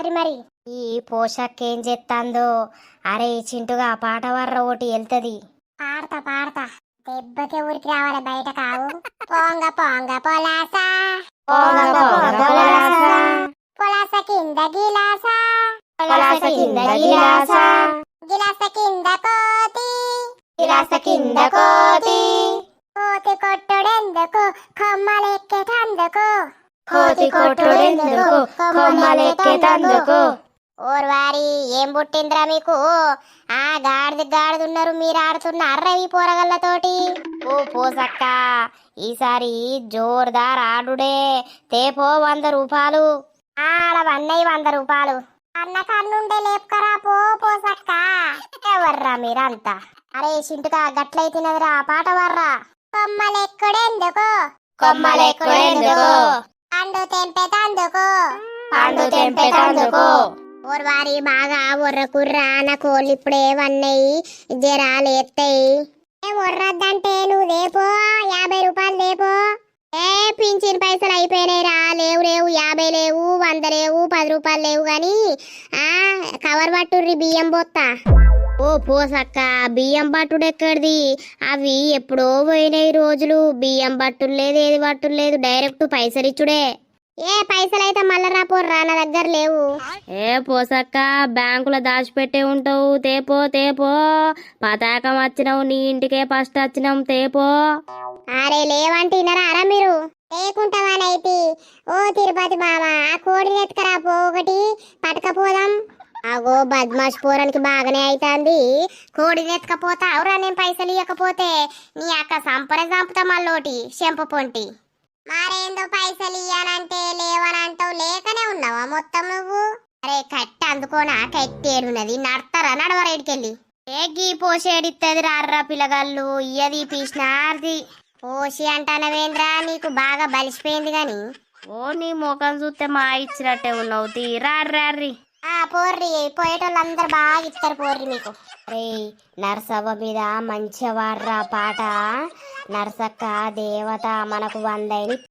పారి మరి. ఈ పోషక్ ఏం చేస్తాందో. అరే చింటుగా పాట వర్ర ఒకటి వెళ్తది. పాడతా పాడతా. దెబ్బకే ఊరికి రావాలి బయట కావు. పోంగ పోంగ పొలాస పోంగ పోంగ పొలాస పొలాస కింద గిలాస పొలాస కింద గిలాస గిలాస కింద కోతి గిలాస కింద కోతి కోతి కొట్టుడెందుకు కొమ్మలెక్కేటందుకు కోతి కొట్టుడెందుకు కొమ్మలెక్కేటందుకు. ఓర్వారి ఏం పుట్టిందిరా మీకు? ఆ గాడిద ఉన్నారు, మీరు ఆడుతున్నారా ఈ పోరగల్లతోటి? ఓ పోసక్క, ఈసారి జోర్దార్ ఆడుడే. తేపో 100 రూపాయలు. ఆడవన్నయ్య 100 రూపాయలు. అన్న కన్నుండే లేపుకరా పో పోసక్క. ఎవర్రా మీరంతా? అరే చింటుగా గట్లయితినదిరా పాట వర్రా. కొమ్మలెక్కుడెందుకు కొమ్మలెక్కుడెందుకు పండు తెంపేతందుకు పండు తెంపేటందుకు. ఓర్వారి బాగా ఒర్రకుర్రా, నా కోళ్ళు ఇప్పుడే వన్నయ్యి జరాలేస్తాయి. ఒర్రద్దంటే నువ్వు లేపో 50 రూపాయలు లేపో. పింఛన్ పైసలు అయిపోయినాయి రా. లేవు 50 లేవు, 100 లేవు, 10 రూపాయలు లేవు గాని కవర్ పట్టుర్రి బియ్యం పోత్తా. ఓ పోసక్క, బియ్యం పట్టుడు ఎక్కడిది? అవి ఎప్పుడో పోయినాయి రోజులు. బియ్యం పట్టుడు లేదు, ఏది పట్టుడు లేదు, డైరెక్ట్ పైసలు ఇచ్చుడే. ఏ పైసలైతే మళ్ళా రాపోర్రా, నా దగ్గర లేవు. ఏ పోసక్క, బ్యాంకులో దాచిపెట్టే ఉంటావు. తేపో తేపో. పతాకం వచ్చినావు, నీ ఇంటికే ఫస్ట్ వచ్చినాం. తేపో. అరే లేవంటే వినరా అరా మీరు? లేకుంటావానైతే ఓ తిరుపతి మామ, ఆ కోడిని ఎత్తుకరా పో, ఒకటి పట్టకపోదాం. అగో బద్మాష్ పోరానికి బాగానే అవుతుంది. కోడిని ఎత్తుకపోతావురా నేను పైసలు ఇవ్వకపోతే. నీ అక్క సంపరే చంపుతా మళ్ళోటి చెంప పొంటి. మరేందో పైసలు ఇయ్యానంటే లేవనంటావు, లేకనే ఉన్నావా మొత్తం నువ్వు? అరే కట్టి అందుకోనా, కట్టి ఏడున్నది, నడతారా నడవరా ఇడికెళ్ళి. ఏ గీ పోసేడిత్తది రార్రా పిల్లగాళ్ళు, ఇయ్యది పీసినార్ది. పోసి అంటానవేంద్రా, నీకు బాగా బలిసిపోయింది గాని. ఓ నీ ముఖం చూస్తే మా ఇచ్చినట్టే ఉన్నావు. రార్రి. పోర్రి, పోయేటోళ్ళందరూ బాగా ఇస్తారు పోర్రి మీకు. రే నర్సవ్వ మీద మంచిగా వాడ్రా పాట. నర్సక్క దేవత మనకు 100